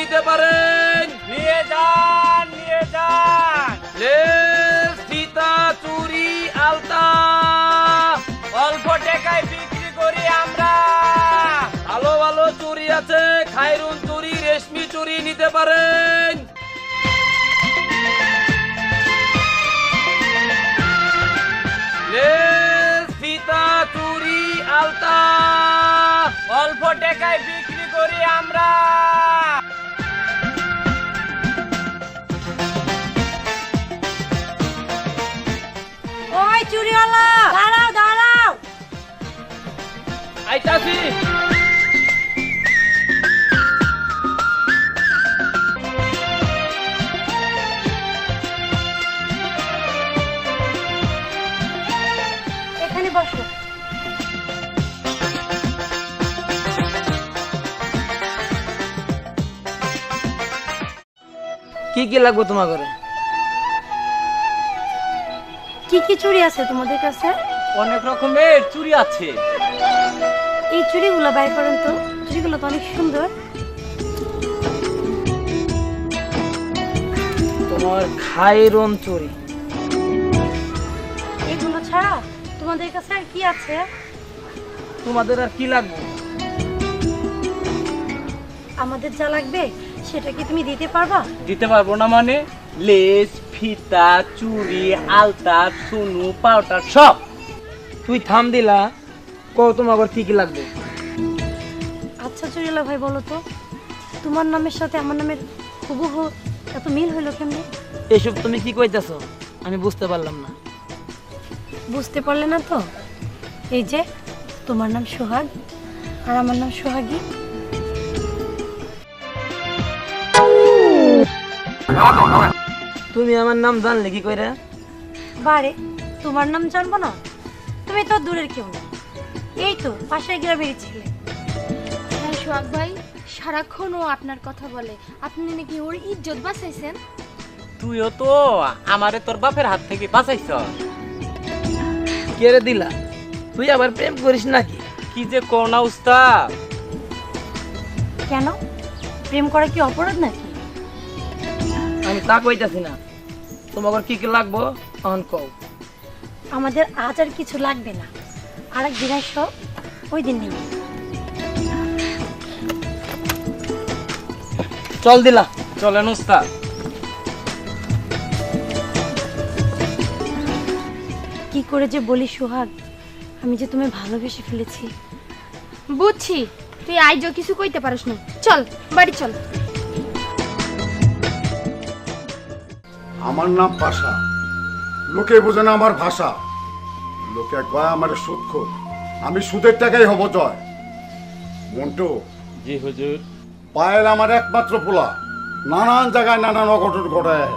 নিতে পারেন। নিয়ে যান লেস, ফিতা, চুড়ি, আলতা অল্প টাকায় বিক্রি করি আমরা। ভালো ভালো চুড়ি আছে, খায়রুন চুড়ি, রেশমি চুড়ি নিতে পারেন। লেস, ফিতা, চুড়ি, আলতা অল্প টাকায় বিক্রি করি আমরা। ওই চুরিওয়ালা, দাঁড়াও দাঁড়াও। আইতাছি। এখানে বসো। কি কি লাগবে তোমার ঘরে? কি কি চুড়ি আছে তোমাদের কাছে? অনেক রকমের চুড়ি আছে। এই চুড়িগুলো বাই করেন তো, চুড়িগুলো তো অনেক সুন্দর। তোমার খায়রুন চুড়ি। এগুলো ছাড়া তোমাদের কাছে আর কি আছে? তোমাদের আর কি লাগবে? আমাদের যা লাগবে সেটা কি তুমি দিতে পারবা? দিতে পারবো না মানে? লেস, ফিতা, চুড়ি, আলতা, সুনু, পাউডার সব। তুই থাম দিলা, কও তোমার ঘর কি কি লাগবে? আচ্ছা চুরিওয়ালা ভাই, বলো তো তোমার নামের সাথে আমার নামের হুবহু এত মিল হইলো কেমনে? এসব তুমি কি কইতাছো? আমি বুঝতে পারলাম না। বুঝতে পারলে না তো? এই যে তোমার নাম সোহাগ আর আমার নাম সোহাগী। তুমি আমার নাম জানলে কি কইরা? বারে, তোমার নাম জানবো না? তুমি তো দূরের কেউ না, এই তো পাশের গ্রামের ছেলে। হ্যাঁ সোহাগ ভাই, সারাক্ষণ ও আপনার কথা বলে। আপনি নাকি ওর ইজ্জত বাঁচাইছেন। তুইও তো আমারে তোর বাপের হাত থেকে বাঁচাইছ। কেড়ে দিলা? তুই আবার প্রেম করিস নাকি? কি যে করোনা উস্তাদ। কেন, প্রেম করা কি অপরাধ নাকি? আমি তা কইতাছি না। তোমার ঘর কি কি লাগবো তখন কও। আমাদের আজ আর কিছু লাগবে না, আর এক দিন আসো, ওই দিন নেই। চল দিলা। চলেন উস্তাদ। কি করে যে বলি সোহাগ, আমি যে তুমি ভালোবেসে ফেলেছি। বুঝছি, তুই আইজও কিছু কইতে পারিস না। চল বাড়ি চল। আমার নাম পাশা, লোকে বোঝে না আমার ভাষা। লোকে কয় আমার সুদখোর, আমি সুদের টাকাই হব জয়। মন্টু, জি হুজুর। পায়েল আমার একমাত্র পোলা, নানান জায়গায় নানান অঘটন ঘটায়।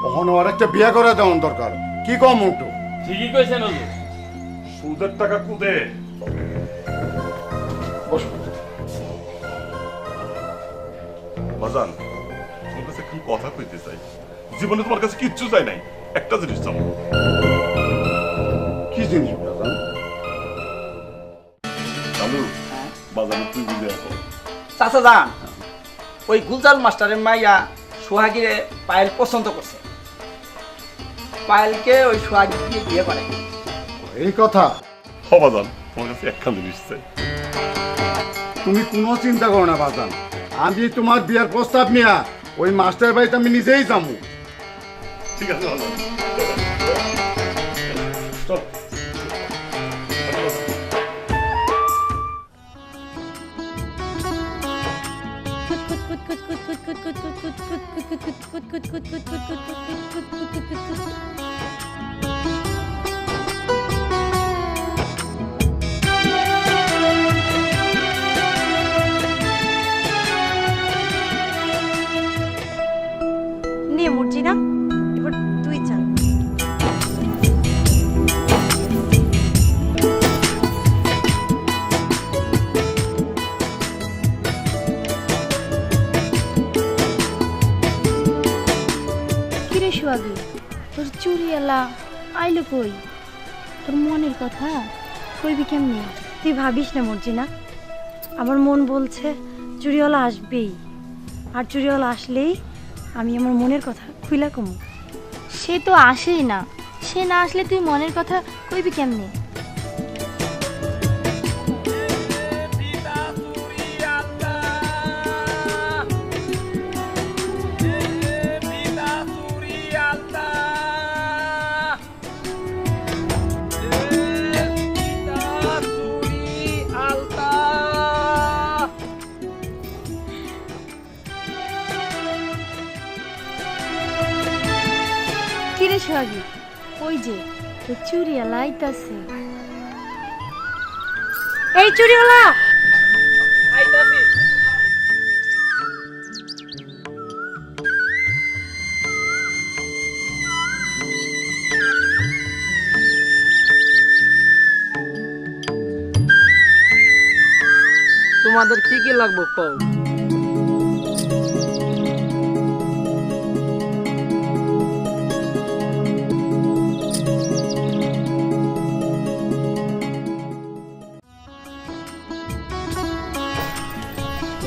কখনো আর একটা বিয়ে করে দেওয়ার দরকার। কি কম মন্টু? ঠিকই কইছেন হুজুর। সুদের টাকা কুদে। বসো। বাজান, তোমার কাছে একটু কথা কইতে চাই। জীবনে তোমার কাছে কিচ্ছু চাই নাই, একটা জিনিস চাও। কি জিনিস বাজান? চালু বাজান, তুই বুঝে আসো। চাচা যান, ওই গুলজার মাস্টারের মাইয়া সোহাগীরে পায়েল পছন্দ করছে। পায়েলকে ওই সোহাগী দিয়ে বিয়ে করে। এই কথা? হ বাজান, তোমার কাছে একখান জিনিস চাই। তুমি কোনো চিন্তা করো না বাজান, আমি তোমার বিয়ার প্রস্তাব নিয়া ওই মাস্টার বাড়িতে আমি নিজেই যাবো। ঠিক আছে বাজান, চল। নে মর্জিনা, এবার তুই চল। কিরে সোহাগী, তোর চুরিওয়ালা আইলো কই? তোর মনের কথা কইবি কেমনে? তুই ভাবিস না মর্জিনা, আমার মন বলছে চুরিওয়ালা আসবেই। আর চুরিওয়ালা আসলেই আমি আমার মনের কথা খুইলা কমু। সে তো আসেই না, সে না আসলে তুই মনের কথা কইবি কেমনে? কিরে সোহাগী, ওই যে তোর চুরিওয়ালা আইতাছে। এই চুরিওয়ালা, তোমাদের কি কি লাগবে কও?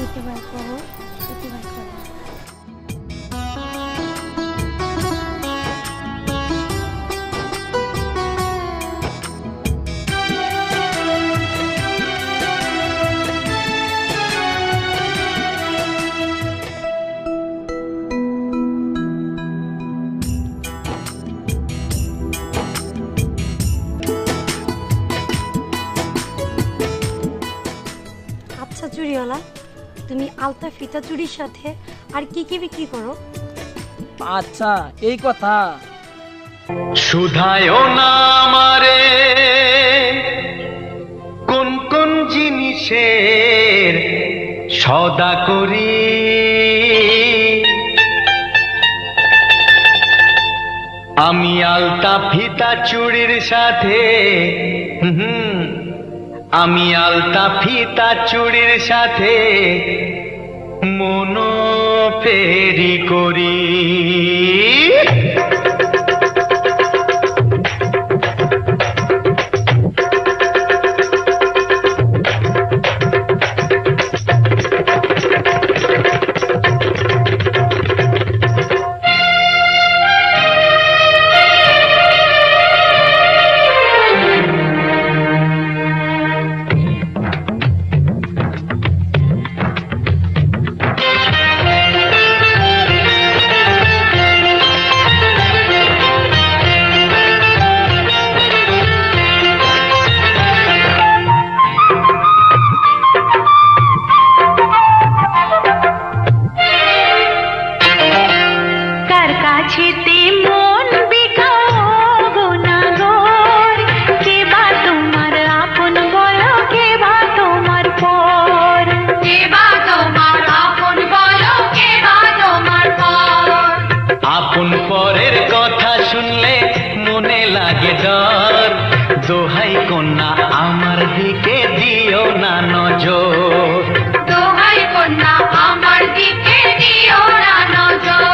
এটা বার করো, এটা বার করো। আচ্ছা চুরিওয়ালা, তুমি আলতা ফিতা চুরির সাথে আর কি কি বিক্রি করো? আচ্ছা এই কথা। শুধায় না আমারে কোন কোন জিনিসের সদা করি, আমি আলতা ফিতা চুড়ির সাথে আমি আলতা ফিতা চুড়ির সাথে মনো ফেরি করি। আপন পরের কথা শুনলে মনে লাগে ডর, দোহাই কন্যা আমার দিকে দিও না নজর, দোহাই কন্যা আমার দিকে দিও না নজর।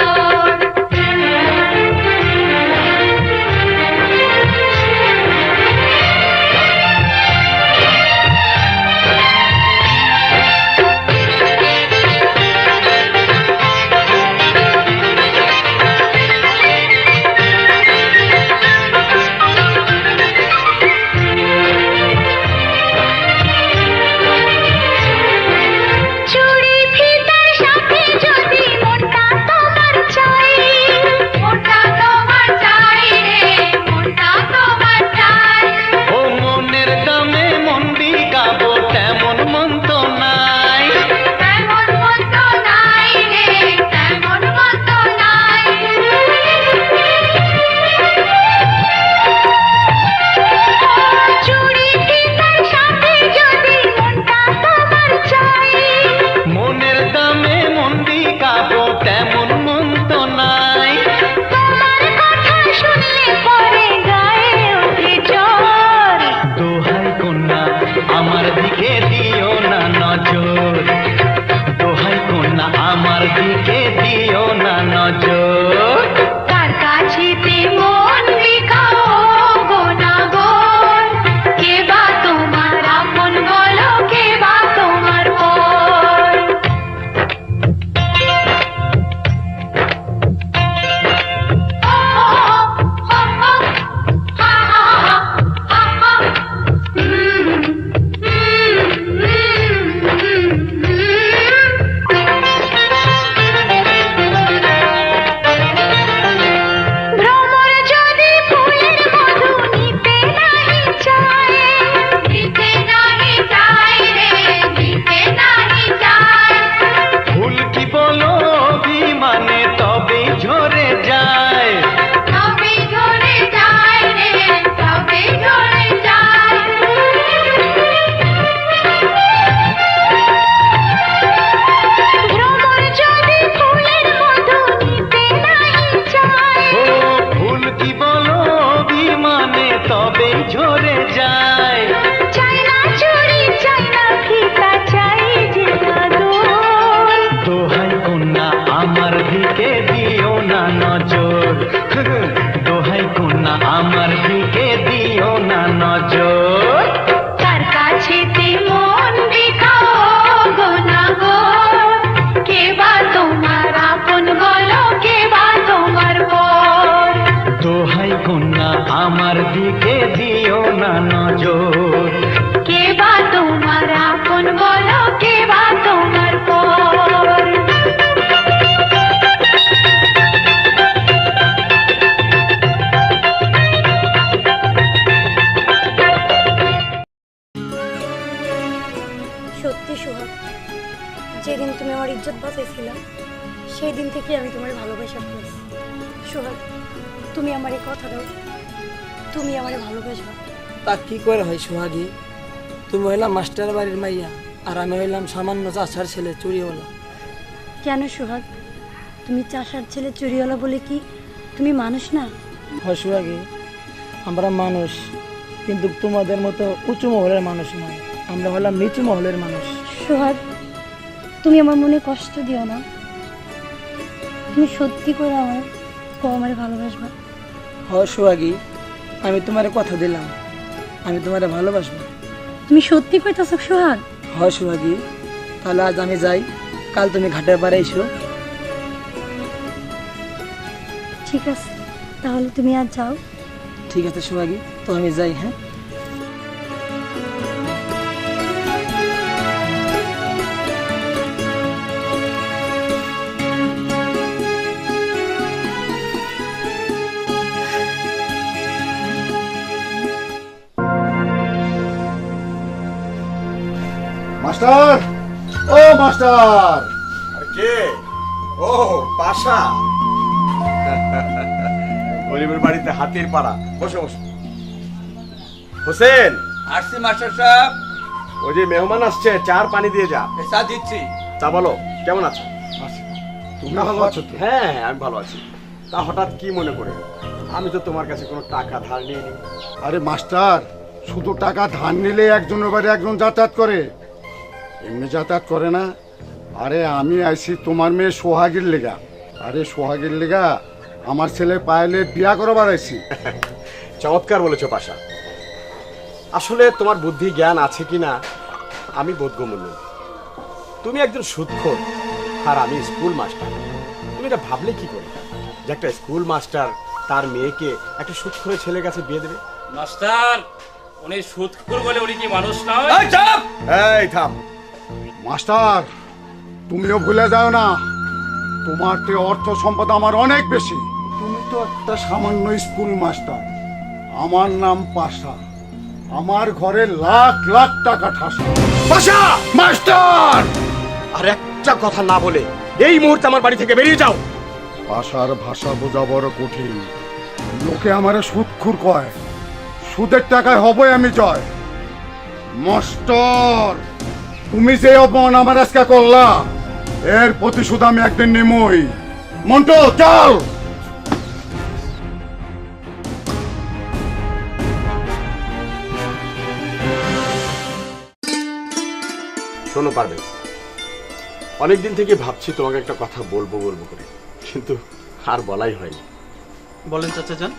নজর দোহাই কন্যা আমার দিকে দিও না নজর কার কাছেতে মন দেখাও গো না গো, কে বা তোমার আপন বলো, কে বা তোমার পর। দোহাই কন্যা আমার দিকে দিও না নজর কে বা তোমার আপন বলো, কে বা তোমার পর। সত্যি সোহাগ, যেদিন তুমি আমার ইজ্জত বাঁচাইছিলাম সেই দিন থেকে আমি তোমার ভালোবাসা পেয়েছি। সোহাগ, তুমি আমার এই কথা দাও, তুমি আমারে ভালোবাসবা। তা কি করে হয় সোহাগী? তুমি হইলাম মাস্টার বাড়ির মাইয়া আর আমি হইলাম সামান্য চাষার ছেলে চুরিওয়ালা। কেন সোহাগ, তুমি চাষার ছেলে চুরিওয়ালা বলে কি তুমি মানুষ না? হয় সোহাগী, আমরা মানুষ, কিন্তু তোমাদের মতো উঁচু মহলের মানুষ নয়, আমরা হলাম নিচু মহলের মানুষ। সোহাগ, তুমি আমার মনে কষ্ট দিও না, তুমি সত্যি করে আমারে ভালোবাসবা। হয় সোহাগী, আমি তোমার কথা দিলাম, আমি তোমারে ভালোবাসবো। তুমি সত্যি কইতাছ সোহাগ? হয় সোহাগী, তাহলে আজ আমি যাই, কাল তুমি ঘাটের পাড়ে এসো। ঠিক আছে, তাহলে তুমি আজ যাও। ঠিক আছে সোহাগী, তো আমি যাই। হ্যাঁ, মাস্টার, ও মাস্টার। কে? ও পাশা, গরিবের বাড়িতে হাতির পাড়া। বসো বসো। হোসেন, আসছি মাস্টার সাহেব। ওই যে মেহমান আসছে, চার পানি দিয়ে যা। চা দিচ্ছি। চা বলো, কেমন আছো? তুমি ভালো আছো তো? হ্যাঁ আমি ভালো আছি। তা হঠাৎ কি মনে করে? আমি তো তোমার কাছে কোনো টাকা ধার নিইনি। আরে মাস্টার, শুধু টাকা ধার নিলে একজনের বাড়ি একজন যাতায়াত করে, এমনি যাতায়াত করে না। আরে আমি আইছি তোমার মেয়ে সোহাগীর লেগা। আরে সোহাগীর লেগা আমার ছেলে পায়েলে বিয়া করবার আইছি। চমৎকার বলেছো পাশা। আসলে তোমার বুদ্ধি জ্ঞান আছে কিনা আমি বোধগম্য। তুমি একজন সুদখোর আর আমি স্কুল মাস্টার। তুমি এটা ভাবলে কি করে যে একটা স্কুল মাস্টার তার মেয়েকে একটা সুদখোরের ছেলের কাছে বিয়ে দেবে? মাস্টার, উনি সুদখোর বলে উনি কি মানুষ নয়? এই থাম। মাস্টার, তুমিও ভুলে যাও না, তোমার তো অর্থ সম্পদ আমার অনেক বেশি। তুমি তো একটা সামান্য স্কুল মাস্টার, আমার নাম পাশা, আমার ঘরে লাখ লাখ টাকা ঠাসা। পাশা! মাস্টার, আর একটা কথা না বলে এই মুহূর্তে আমার বাড়ি থেকে বেরিয়ে যাও। ভাষার ভাষা বোঝা বড় কঠিন। লোকে আমারে সুদখোর কয়, সুদের টাকায় হবে আমি জয়। মাস্টার, তুমি যে অপমান আমার আজকে করলা, এর প্রতিশোধ আমি একদিন নিমই। মন্টু, চল। শোনো পারবে, অনেকদিন থেকে ভাবছি তোমাকে একটা কথা বলবো বলবো করে, কিন্তু আর বলাই হয়নি। বলেন চাচা যান,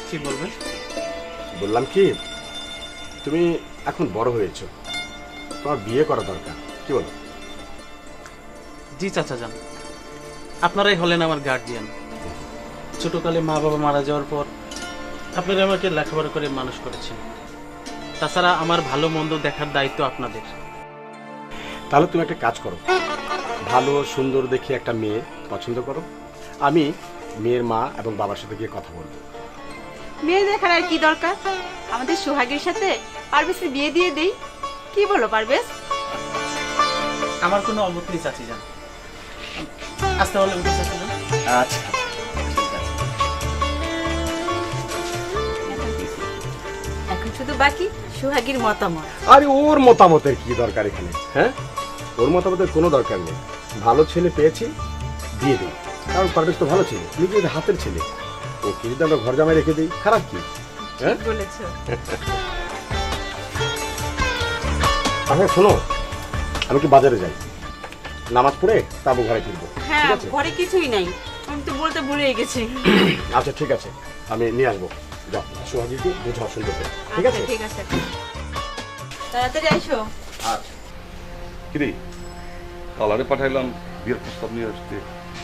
কি বলবেন? বললাম কি, তুমি এখন বড় হয়েছো, তোমার বিয়ে করা দরকার। কি বলো? জি চাচা যান, আপনারাই হলেন আমার গার্জিয়ান। ছোটকালে মা বাবা মারা যাওয়ার পর আপনারা আমাকে লেখাপড়া করে মানুষ করেছেন। তাছাড়া আমার ভালো মন্দ দেখার দায়িত্ব আপনাদের। তাহলে তুমি একটা কাজ করো, ভালো সুন্দর দেখে একটা মেয়ে পছন্দ করো, আমি মেয়ের মা এবং বাবার সাথে গিয়ে কথা বলবো। মেয়ে দেখার আর কি দরকার? আমাদের সোহাগের সাথে পারভেজের বিয়ে দিয়ে দেই। কি বলো পারভেজ? আমার কোনো অমত নেই চাচি যান। আজ তাহলে উঠে চাচি যান। আচ্ছা, এখন শুধু বাকি সোহাগীর মতামত। আরে ওর মতামতের কি দরকার এখানে? হ্যাঁ, ওর মতামতের কোনো দরকার নেই। ভালো ছেলে পেয়েছি, দিয়ে দিই। কারণ পারভেজ তো ভালো ছেলে, নিজের হাতের ছেলে। ওকে যদি আমরা ঘর জামাই রেখে দিই, খারাপ কি? হ্যাঁ বলেছো। আচ্ছা শোনো, আমি কি বাজারে যাই, নামাজ পড়ে তারপর ঘরে ফিরবো। হ্যাঁ, ঘরে কিছুই নাই, আমি তো বলতে ভুলেই গেছি। আচ্ছা ঠিক আছে, আমি নিয়ে আসবো। যাও সোহাগীকে বুঝাও সুন্দর করে, ঠিক আছে? ঠিক আছে, তাড়াতাড়ি আইসো। আচ্ছা কিরে, কালারে পাঠাইলাম বিয়ের প্রস্তাব নিয়ে আসতে,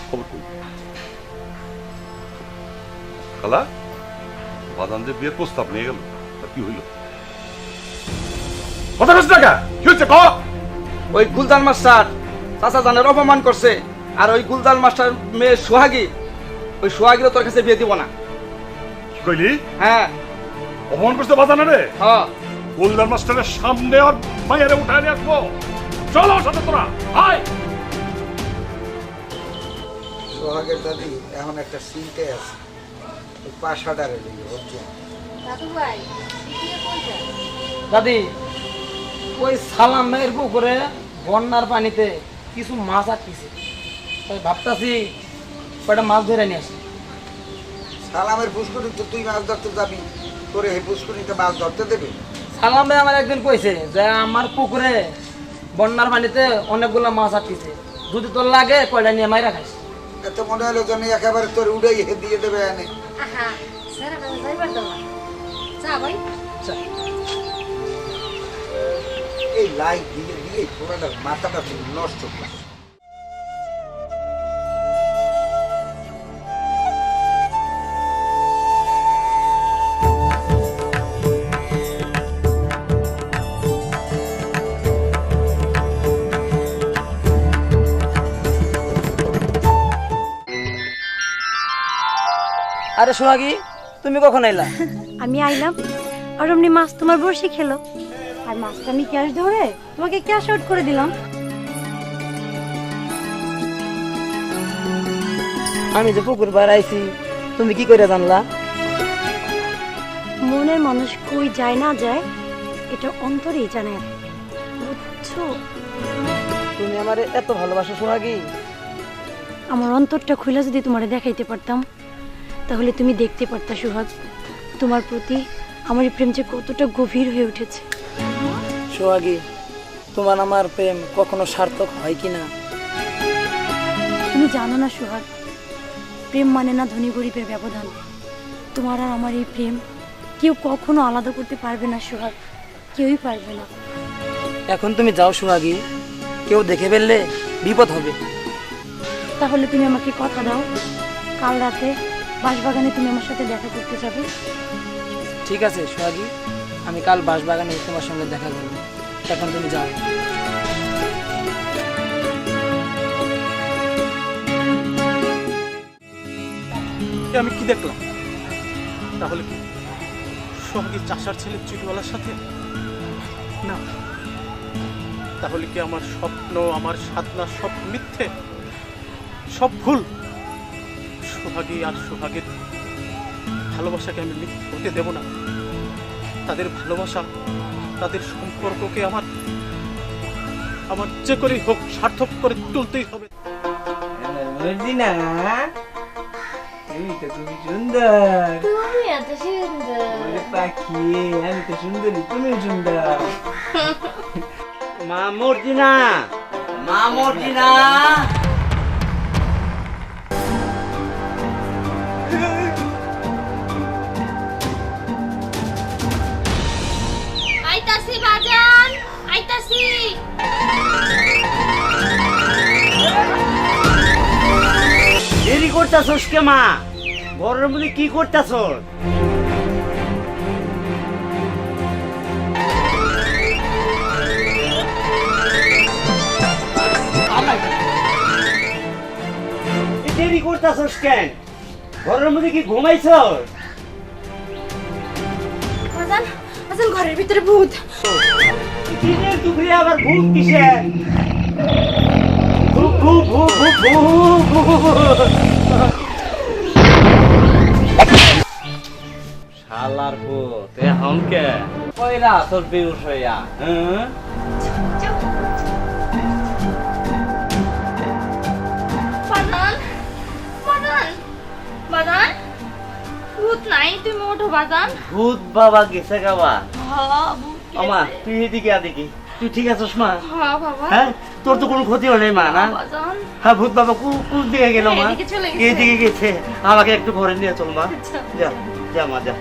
খবর কই? খালা, বাদান যে বিয়ের প্রস্তাব নিয়ে গেল, তা কি হইল? কথা বলছ না কেন? কি হচ্ছে কও? ওই গুলজার মাস্টার চাচা জানের অপমান করছে, আর ওই গুলজার মাস্টার মেয়ে সোহাগী, ওই সোহাগীরও তোর কাছে বিয়ে দিব না। কি কইলি? হ্যাঁ। অপমান করছে বাদানে রে? হ্যাঁ। গোলদার মাস্টারের সামনে আর মায়েরে উঠায় নিয়ে আসবো। চলো আমার সাথে তোরা, আয়। সোহাগের দাদি এখন একটা চিন্তায় আছে, ওই পাশাটারে লিখে বুঝছো? দাদি, ওই সালামের পুকুরে বন্যার পানিতে কিছু মাছ আটকেছে, তাই ভাবতাছি কয়টা মাছ ধরে নিয়ে আসি। সালামের পুষ্করিণী তো তুই মাছ ধরতে যাবি, তোরে এই পুষ্করিণীতে মাছ ধরতে দেবে? সালাম ভাই আমার একদিন কইছে যে আমার পুকুরে বন্যার পানিতে অনেকগুলো মাছ আটকেছে, যদি তোর লাগে কয়টা নিয়ে মাইরা খাইস। এত মনে হলো যেন একেবারে তোর উড়াই দিয়ে দেবে এনে। এই লাইট দিয়ে দিয়ে পুরাটা মাথাটা নষ্ট করে। আরে সোহাগী, তুমি কখন আইলা? আমি আইলাম আর অমনি মাছ তোমার বড়শি খেলো, আর মাছটা আমি ক্যাশ ধরে তোমাকে ক্যাশ আউট করে দিলাম। আমি যে পুকুর পাড়ে আইছি, তুমি কি করে জানলা? মনের মানুষ কই যায় না যায় এটা অন্তরেই জানে, বুঝছো? তুমি আমারে এত ভালোবাসো সোহাগী? আমার অন্তরটা খুলে যদি তোমারে দেখাইতে পারতাম তাহলে তুমি দেখতে পারতা সোহাগ, তোমার প্রতি আমার এই প্রেম যে কতটা গভীর হয়ে উঠেছে। সোহাগী, তোমার আমার প্রেম কখনো সার্থক হয় কিনা তুমি জানো না সোহাগ, প্রেম মানে না ধনী গরিবের ব্যবধান। তোমার আর আমার এই প্রেম কেউ কখনো আলাদা করতে পারবে না সোহাগ, কেউই পারবে না। এখন তুমি যাও সোহাগী, কেউ দেখে ফেললে বিপদ হবে। তাহলে তুমি আমাকে কথা দাও, কাল রাতে বাঁশবাগানে তুমি আমার সাথে দেখা করতে যাবে। ঠিক আছে সোহাগী, আমি কাল বাঁশবাগানে তোমার সঙ্গে দেখা করবো, এখন তুমি যাও। আমি কি দেখলাম? তাহলে কি সোহাগী চাষার ছেলে চুরিওয়ালার সাথে? না, তাহলে কি আমার স্বপ্ন, আমার সাধনা সব মিথ্যে, সব ভুল? সোহাগী আর সোহাগের ভালোবাসাকে আমি মিথ্যে হতে দেব না। তাদের ভালোবাসা, তাদের সম্পর্ককে আমার যে করেই হোক সার্থক করে তুলতেই হবে। মর্জিনা, তুমি তো খুবই সুন্দর। তুমি এত সুন্দর পাখি, আমি তো সুন্দরী, তুমি সুন্দর। মা মর্জিনা, মা মর্জিনা। আইতাছি বাজান, আইতাছি। দেরি করতেছস কে মা? ঘরের মধ্যে কি করতেছস? দেরি করতেছস কেন? ঘরের মধ্যে কি ঘুমাইছস? বাজান, বাজান ঘরের ভিতরে ভূত। দিনের দুপুরে আবার ভূত কিসের? ভূত ভূত ভূত ভূত ভূত। শালার ভূত এখন কে কইরা তোর বেউস হইয়া? বাজান, বাজান, বাজান, ভূত নাই, তুমি ওঠো বাজান। ভূত বাবা গেছে গাবা। হ্যাঁ, ভূত আমা গেছে। তুই এদিকে দেখি, তুই ঠিক আছিস মা? হ্যাঁ বাবা। হ্যাঁ তোর তো কোনো ক্ষতি হয় নাই মা না? বাজান হ্যাঁ ভূত বাবা কোন দিকে গেল মা? এদিকে চলে গেছে। এদিকে গেছে। আমাকে একটু ঘরে নিয়ে চল মা। যা যা মা যা।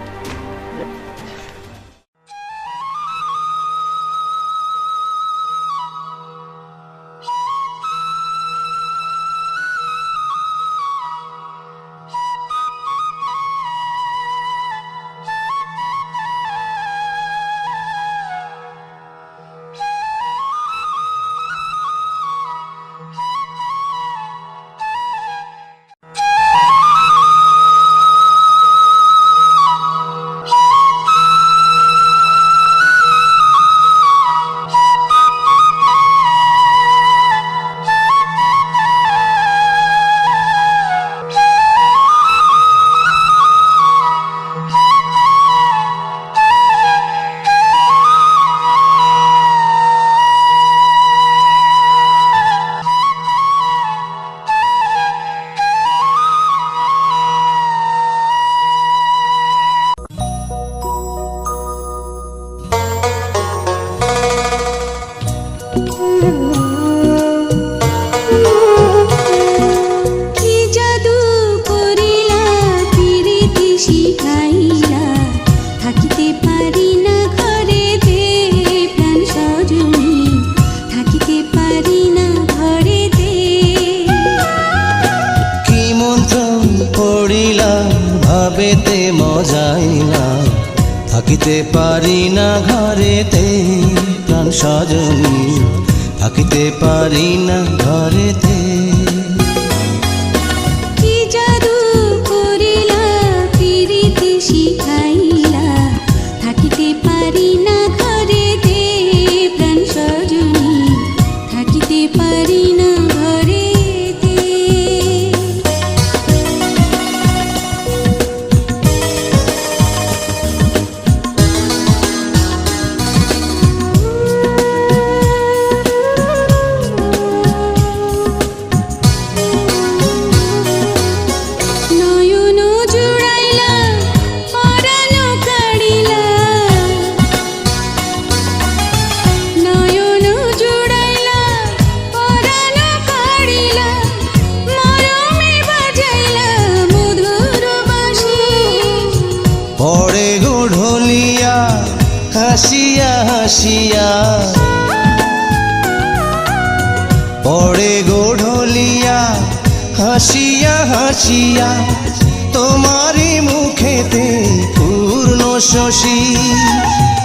কি জাদু করিলা পিরিতি শিখাইলা থাকিতে পারি না ঘরেতে প্রাণ সজনী থাকিতে পারি না ঘরেতে কি মন্ত্র পড়িলা ভাবেতে মজাইলা থাকিতে পারি না ঘরেতে প্রাণ সজনী থাকিতে পারি না ঘরেতে কি জাদু করিলা পিরিতি শিখাইলা থাকিতে পারি না ঘরেতে প্রাণ সজনী থাকিতে পারি না ঘরেতে নয়ন জুড়াইলা পরাণ কাড়িলা নয়ন জুড়াইলা পরাণ কাড়িলা মরমে বাজাইলা মধুর বাঁশি পড়ে গো ঢোলিয়া হাসিয়া হাসিয়া পড়ে গো ঢোলিয়া হাসিয়া হাসিয়া তোমারি মুখেতে পূর্ণ শশী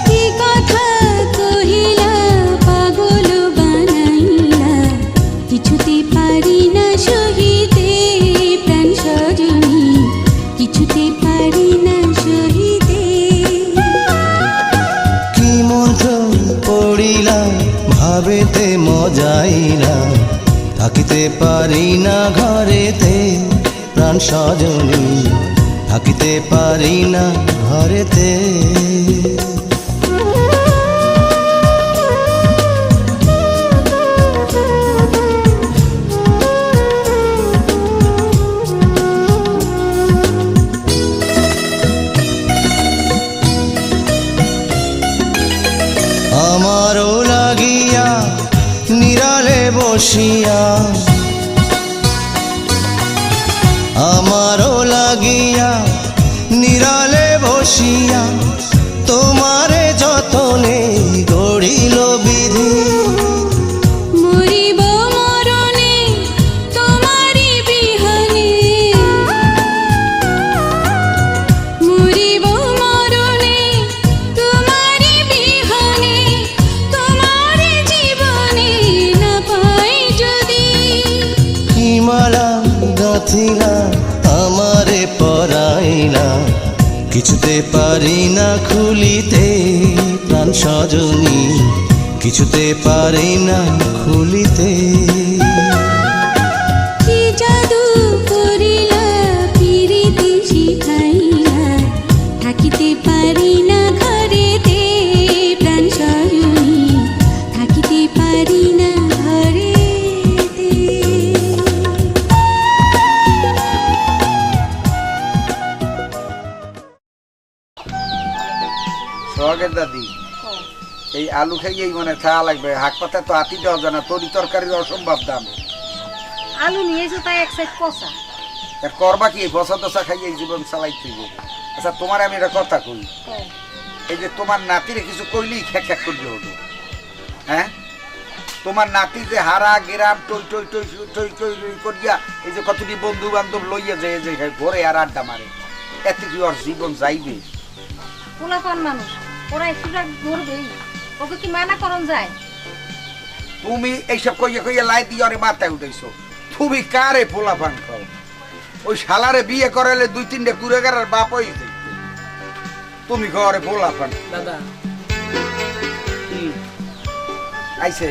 কি কথা কহিলা পাগল বানাইলা কিছুতে পারি না সহিতে প্রাণ সজনী কিছুতে পারি না সহিতে কি মন্ত্র পড়িলা ভাবেতে মজাইলা থাকিতে পারি না ঘরেতে প্রাণ সজনী থাকিতে পারি না ঘরেতে আমারও লাগিয়া নিরালে বসিয়া আমারও লাগিয়া নিরালে বসিয়া তোমারে যতনে গড়িল বিধি মরিব মরণে তোমারি বিহনে মরিব মরণে তোমারি বিহনে তোমারি জীবনে না পাই যদি হিমালা গাঁথিলা আমারে পরাইলা কিছুতে পারি না খুলিতে প্রাণ সজনী কিছুতে পারি না খুলিতে কি জাদু করিলা পিরিতি শিখাইলা থাকিতে পারি না ঘরেতে প্রাণ সজনী থাকিতে পারি না ঘরেতে সোহাগের দাদি এই আলু খাইয়েই মনে খাওয়া লাগবে, হাক পাতা তো হাতি দেওয়া যায় না, তরি তরকারির অসম্ভব দাম। আলু নিয়েছো তাই এক সাইড পচা। আর করবা কি, বসা দশা খাইয়ে জীবন চালাইতে হবে। আচ্ছা তোমার আমি একটা কথা কই, এই যে তোমার নাতিরে কিছু কইলেই খ্যাক খ্যাক করতে হতো, হ্যাঁ? তোমার নাতি যে হারা গ্রাম টই টই টই টই টই করিয়া এই যে কতটি বন্ধু বান্ধব লইয়া যায় যে ঘরে আর আড্ডা মারে, এতে কি ওর জীবন যাইবে? পোলাপান মানুষ, ওরা একটু রাগ ধরবেই, ওকে কি মানা করন যায়? তুমি এইসব কইয়া কইয়া লাই দিয়ে ওরে মাথায় উঠাইছো। তুমি কারে পোলাপান খাও? ওই শালারে বিয়ে করালে 2-3টা কুড়েগার বাপ হয়ে যাইত, তুমি ঘরে পোলাপান। দাদা কি আইছে?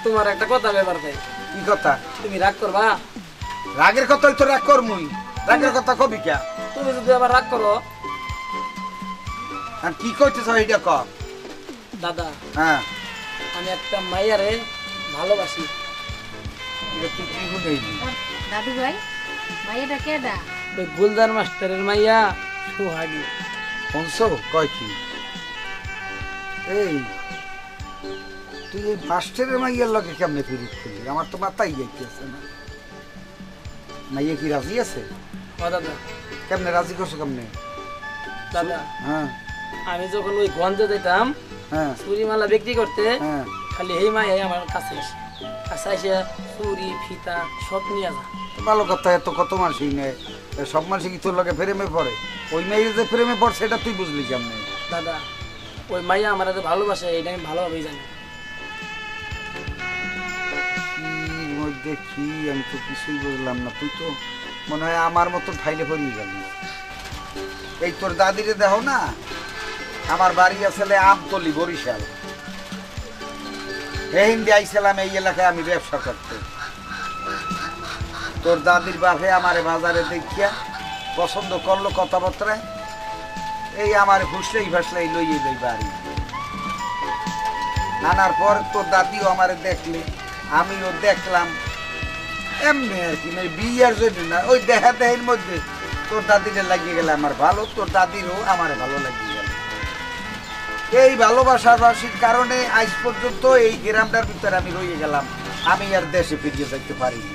তোমার একটা কথা ব্যাপার ভাই। কি কথা? তুমি রাগ করবা? রাগের কথাই তো রাগ করমুই, রাগের কথা কবি কে? তুমি যদি আবার রাগ করো। আর কি কইতেছ এইটা ক? দাদা হ্যাঁ, আমি একটা মাইয়ারে ভালোবাসি। এটা তুই কি শুনেইলি? দাদু ভাই, মাইয়াটা কেডা? ওই গুলজার মাস্টারের মাইয়া সোহাগী। শুনছো কয় কি? এই তুই এই মাস্টারের মাইয়ার লগে কেমনে ফিরিত করলি? আমার তো মাথায় যাইতেছে না। মাইয়া কি রাজি আছে? ও দাদা। কেমনে রাজি করছো কেমনে? দাদা হ্যাঁ, আমি যখন ওই গঞ্জে যেতাম হ্যাঁ, চুরিমালা বিক্রি করতে, হ্যাঁ, খালি এই মাই আমার কাছে আসে, কাছে এসে চুরি ফিতা সব নিয়ে যা। ভালো কথা। এত কত মানুষই নেয়, সব মানুষই কি তোর লগে প্রেমে পড়ে? ওই মেয়ে যে প্রেমে পড়ছে এটা তুই বুঝলি কেমনে? দাদা ওই মাইয়া আমার এত ভালোবাসে এটা আমি ভালোভাবেই জানি। কির মধ্যে কি আমি তো কিছুই বুঝলাম না। তুই তো মনে হয় আমার মতো ফাইলে পড়িয়ে গেলি। এই তোর দাদিরে দেখো না, আমার বাড়ি আসলে আমতলি বরিশাল। হিন্দি আইছিলাম এই এলাকায় আমি ব্যবসা করতে। তোর দাদির বাপে আমারে বাজারে দেখিয়া পছন্দ করলো কথাবার্তায়, এই আমার ফুসলেই ফাসলেই লইয়ে দেয় বাড়ি। আনার পর তোর দাদিও আমারে দেখলে, আমিও দেখলাম, এমনি আর কি, বিয়ের জন্য না, ওই দেখা দেহের মধ্যে তোর দাদিরে লাগিয়ে গেলে আমার ভালো, তোর দাদিরও আমার ভালো লাগিয়ে গেল। এই ভালোবাসাবাসির কারণে আজ পর্যন্ত এই গ্রামটার ভিতরে আমি রয়ে গেলাম, আমি আর দেশে ফিরিয়ে যাইতে পারিনি।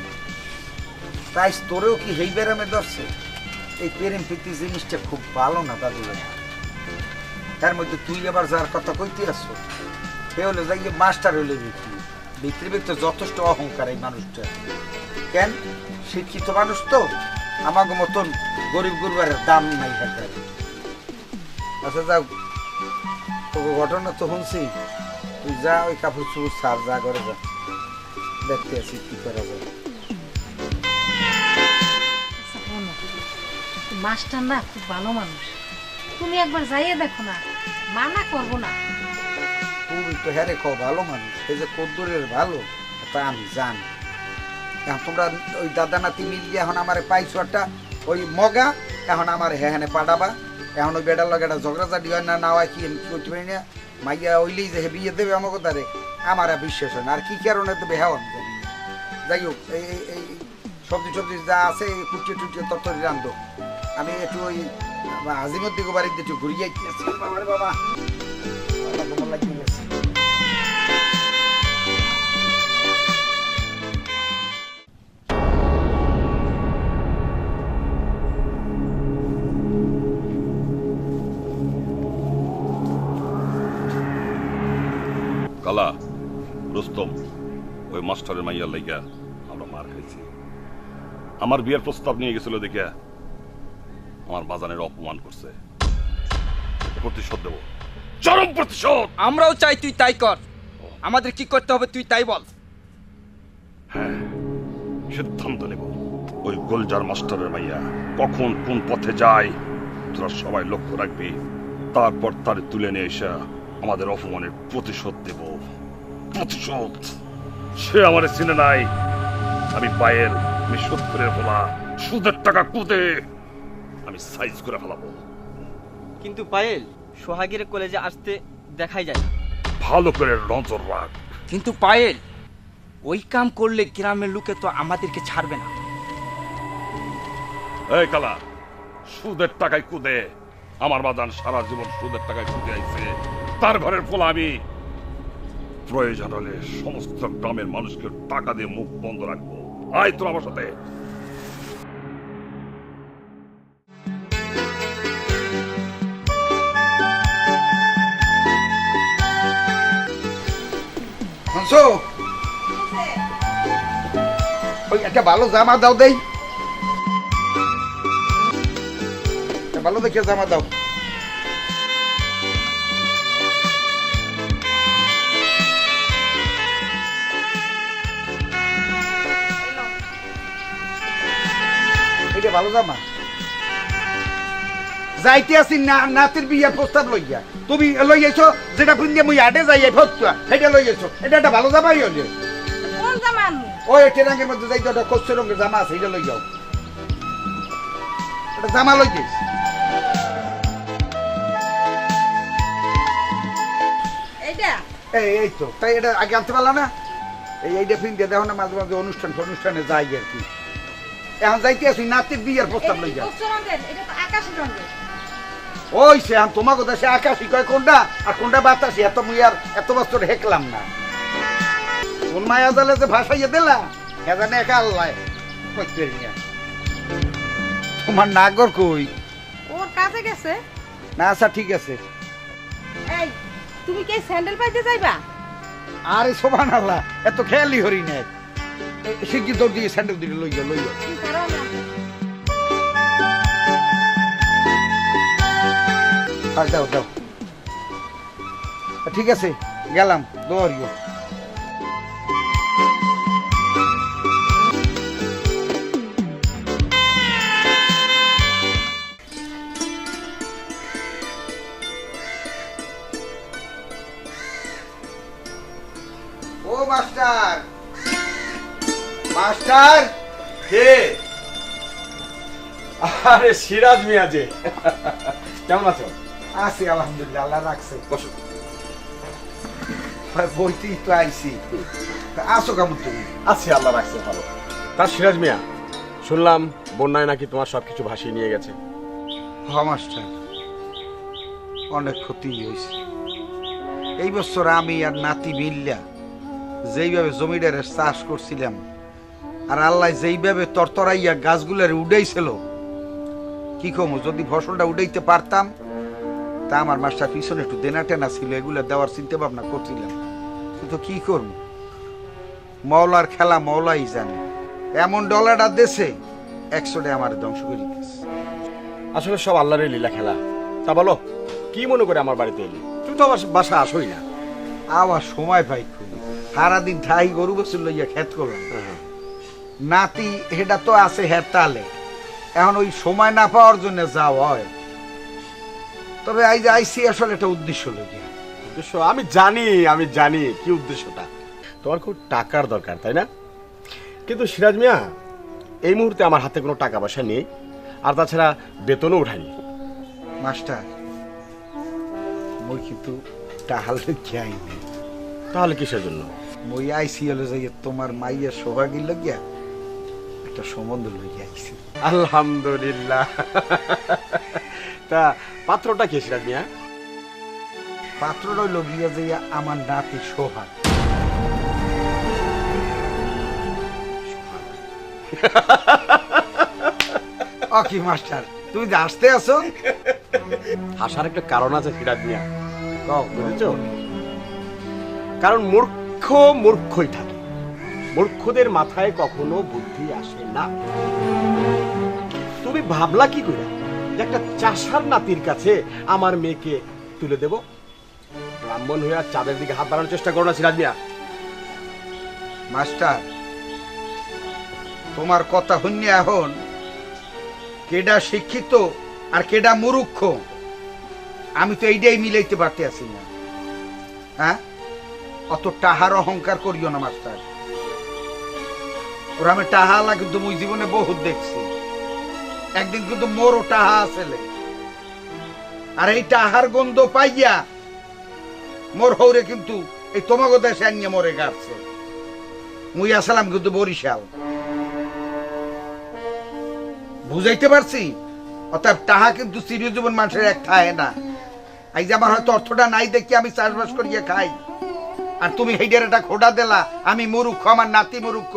তাই তোরেও কি হেই বেরামে ধরছে? এই প্রেম প্রীতি জিনিসটা খুব ভালো না দাদু ভাই। তার মধ্যে তুই আবার যার কথা কইতে আসছো, সে হলে যাই মাস্টার হলে বিক্রি বিক্রি বিক্রি যথেষ্ট অহংকার এই মানুষটা। কেন? শিক্ষিত মানুষ তো, আমাকে মতন গরিব গুরবারের দাম নাই থাকে। আচ্ছা যাও, তোকে ঘটনা তো শুনছি, তুই যা ওই কাপড় চুপড় সার, যা করে যা, দেখতে আছি কি করা যায়। মাস্টার না খুব ভালো মানুষ, তুমি একবার যাইয়ে দেখো না, মানা করবো না। তুমি তো হ্যাঁ রেখো ভালো মানুষ, সে যে কদ্দুরের ভালো তা আমি জানি। এখন তোমরা ওই দাদা নাতি মিলিয়ে এখন আমার পাইছো একটা ওই মগা, এখন আমার হ্যাঁ পাঠাবা। এখন ওই বেটার লগে একটা ঝগড়াঝাটি হয় না, না হয় কি আমি করতে পারি না। মাইয়া ওইলেই যে বিয়ে দেবে আমাকে তারে, আমার আর বিশ্বাস হয় না। আর কি কারণে দেবে হ্যাঁ আমি জানি। যাই হোক, এই সবজি টবজি যা আছে কুটিয়ে টুটিয়ে তরতরি রান্ধো। আমি একটু ওই আজিমুদ্দিকে বাড়িতে একটু ঘুরিয়ে যাইতেছি। বাবা বাবা তোমার লাগিয়ে গেছে। কালা, রুস্তম, ওই মাস্টারের মাইয়ার লাইগা আমরা মার খাইছি। আমার বিয়ের প্রস্তাব নিয়ে গেছিল দেখে আমার বাজানের অপমান করছে। প্রতিশোধ দেব, চরম প্রতিশোধ। আমরাও চাই তুই তাই কর, আমাদের কি করতে হবে তুই তাই বল। হ্যাঁ, সিদ্ধান্ত নেব। ওই গোলজার মাস্টারের মাইয়া কখন কোন পথে যায় তোরা সবাই লক্ষ্য রাখবি। তারপর তার তুলে নিয়ে এসে আমাদের অপমানের প্রতিশোধ দেব। প্রতিশোধ। সে আমার চিনে নাই, আমি পায়েল, আমি সুদের ফেলা, সুদের টাকা কুদে আমি সাইজ করে ফেলাবো। কিন্তু পায়েল, সোহাগের কলেজে আসতে দেখাই যায় না। ভালো করে নজর রাখ। কিন্তু পায়েল, ওই কাম করলে গ্রামের লোকে তো আমাদেরকে ছাড়বে না। এই কালা, সুদের টাকায় কুদে আমার বাজান সারা জীবন সুদের টাকায় কুদে আইছে। তার ঘরের ফল আমি প্রয়োজন হলে সমস্ত গ্রামের মানুষকে টাকা দিয়ে মুখ বন্ধ রাখবো। আয় তোর আমার সাথে। শুনছো, ওই একটা ভালো জামা দাও দেই, একটা ভালো দেখে জামা দাও। এটা ভালো জামা। যাইতে আসি নাতির বিয়ার প্রস্তাব লইয়া, তুমি লইয়াছো যেটা পিন্দিয়া মুই আডে যাই ফতুয়া সেটা লইয়াছো। এটা একটা ভালো জামাই হইলে। কোন জামা আনমু? ওই টেরাঙ্গের মধ্যে যাইতে একটা কচ্ছর রঙের জামা আছে, এটা লই যাও। এটা জামা লই যাইস। এইটা এই তো তাই, এটা আগে আনতে পারলা না? এইটা পিন্দিয়া দেখো না, মাঝে মাঝে অনুষ্ঠানে যাই আর কি। এখন যাইতে আসি নাতির বিয়ার প্রস্তাব লই যাও। এটা তো আকাশি রঙের। ওই সে এখন তোমাকে দেশে আকাশি কয় কোনটা আর কোনটা বাতাসি, এত মুই আর এত বছর হেকলাম না। কোন মায়া জালে যে ভাসাইয়ে দিলা এখানে একা আল্লাহ করতে নিয়া। তোমার নাগর কই? ওর কাছে গেছে। না আচ্ছা ঠিক আছে। এই তুমি কি স্যান্ডেল পাইতে যাইবা? আরে সুবহানাল্লাহ, এত খেয়ালি হরি নাই। শিগগির দৌড় দিয়ে স্যান্ডেল দিলে লই যাও, লই যাও। দাও দাও, ঠিক আছে গেলাম, দৌড়িও। ও মাস্টার, মাস্টার কে? আরে সিরাজ মিয়া যে, কেমন আছো? আছি আলহামদুলিল্লাহ, আল্লাহ রাখছে। বসো। বইতেই তো আইছি। আসো কেমন তুমি? আছি, আল্লাহ রাখছে ভালো। তা সিরাজ মিয়া, শুনলাম বন্যায় নাকি তোমার সবকিছু ভাসিয়ে নিয়ে গেছে। হ্যাঁ মাস্টার, অনেক ক্ষতি হয়েছে। এই বছর আমি আর নাতি মিল্লা যেইভাবে জমিদারের চাষ করছিলাম, আর আল্লাহ যেইভাবে তরতরাইয়া গাছগুলার উড়াইছিল, কি কমো, যদি ফসলটা উড়াইতে পারতাম তা আমার মাস্টার পিছনে একটু দেনা টেনা ছিল, এগুলো দেওয়ার চিন্তা ভাবনা করছিলাম। কিন্তু কি করবো, মওলার খেলা মওলাই জানে। এমন ডলারটা দেশে একশোটা আমার ধ্বংস করে দিয়েছে। আসলে সব আল্লাহরের লীলা খেলা। তা বলো, কি মনে করে আমার বাড়িতে এলি? তুমি তো আমার বাসা আসোই না। আবার সময় পাই খুবই, সারাদিন ঠাই গরু বছর লইয়া খেত করলাম। নাতি এটা তো আছে হ্যাঁ তালে, এখন ওই সময় না পাওয়ার জন্য যাওয়া হয়। তবে আই যে আইসি আসলে একটা উদ্দেশ্য লইয়া। উদ্দেশ্য আমি জানি কি উদ্দেশ্যটা। তোমার খুব টাকার দরকার, তাই না? কিন্তু সিরাজ মিয়া, এই মুহূর্তে আমার হাতে কোনো টাকা পয়সা নেই, আর তাছাড়া বেতনও উঠাইনি। মাস্টার, মই কিন্তু টাহালে যাইনি। তাহলে কিসের জন্য? মই আইসি হলে যাই তোমার মাইয়ের সোহাগী লইয়া একটা সম্বন্ধ লইয়া আইসি। আলহামদুলিল্লাহ। তা পাত্রটা কে সিরাজ মিয়া? পাত্রটা লগিয়া যাইয়া আমার নাতি সোহাগ। কি মাস্টার, তুমি যে আসতে আছো? হাসার একটা কারণ আছে সিরাজ মিয়া, বুঝেছ? কারণ মূর্খই থাকে, মূর্খদের মাথায় কখনো বুদ্ধি আসে না। তুমি ভাবলা কি করে যে একটা চাষার নাতির কাছে আমার মেয়েকে তুলে দেব? ব্রাহ্মণ হয়ে আর চাঁদের দিকে হাত বাড়ানোর চেষ্টা করো না সিরাজ মিয়া। মাস্টার, তোমার কথা শুনি এখন কেডা শিক্ষিত আর কেডা মূর্খ আমি তো এইটাই মিলাইতে পারতে আছি না। হ্যাঁ, অত টাহার অহংকার করিও না মাস্টার। ওরা আমি টাহালা কিন্তু মুই জীবনে বহুত দেখছি। একদিন কিন্তু মোরও টাহা আসলে, আর এই টাহার গন্ধ পাইয়া মোর হৌরে কিন্তু এই তোমাকে দেশে আনিয়ে মরে গাড়ছে। মুই আসলাম কিন্তু বরিশাল। বুঝাইতে পারছি? অর্থাৎ টাহা কিন্তু চিরজীবন মানুষের এক থাকে না। এই যে আমার হয়তো অর্থটা নাই দেখি আমি চাষবাস করিয়া খাই, আর তুমি হেইডার একটা খোটা দিলা আমি মূর্খ, আমার নাতি মূর্খ।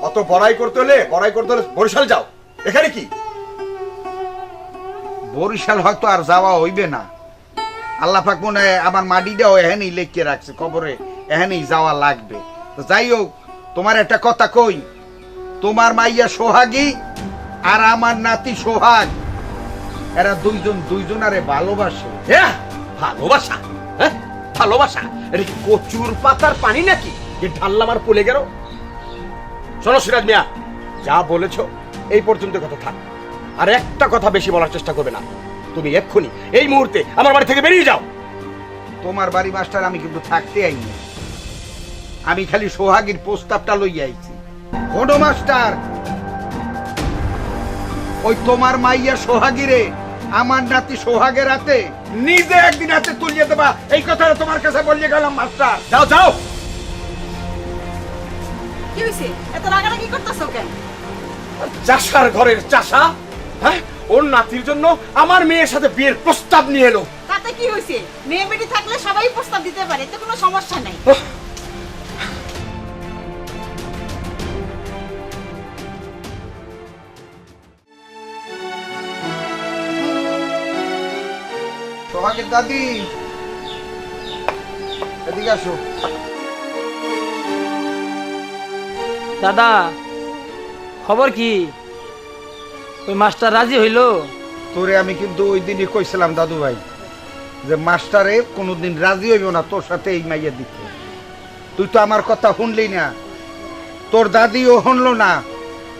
অত বড়াই করতে হলে বরিশাল যাও। এখানে কি? বরিশাল হয়তো আর যাওয়া হইবে না। আল্লাহ পাক মনে হয় আমার মাটিটাও এখানেই লেখকে রাখছে খবরে, এখানেই যাওয়া লাগবে। তো যাই হোক, তোমার একটা কথা কই, তোমার মাইয়া সোহাগী আর আমার নাতি সোহাগ, এরা দুইজনারে ভালোবাসে। হ্যাঁ, ভালোবাসা? হ্যাঁ, ভালোবাসা? এটা কি কচুর পাতার পানি নাকি যে ঢাললাম আর পলে গেল? শোনো সিরাজ মিয়া, যা বলেছো এই পর্যন্ত কথা থাক, আর একটা কথা বেশি বলার চেষ্টা করবে না। তুমি এক্ষুনি এই মুহূর্তে আমার বাড়ি থেকে বেরিয়ে যাও। তোমার বাড়ি মাস্টার আমি কিন্তু থাকতে আইনি, আমি খালি সোহাগীর প্রস্তাবটা লইয়া আইছি। কোনো মাস্টার, ওই তোমার মাইয়া সোহাগীরে আমার নাতি সোহাগের হাতে নিজে একদিন হাতে তুলিয়ে দেবা, এই কথাটা তোমার কাছে বলিয়ে গেলাম মাস্টার। যাও যাও। কি হইছে? এত রাগারাগি করতেছো কেন? চাষার ঘরের চাষা, হ্যাঁ, ওর নাতির জন্য আমার মেয়ের সাথে বিয়ের প্রস্তাব নিয়ে এলো। তাতে কি হইছে? মেয়ে বেটি থাকলে সবাই প্রস্তাব দিতে পারে, এতে কোনো সমস্যা নাই। সোহাগের দাদি, এদিকে আসো। দাদা, খবর কি? ওই মাস্টার রাজি হইলো? তোরে আমি কিন্তু ওই দিনই কইছিলাম দাদু ভাই, যে মাস্টারে কোনোদিন রাজি হইব না তোর সাথে এই মাইয়া দিতে। তুই তো আমার কথা শুনলি না, তোর দাদিও শুনলো না,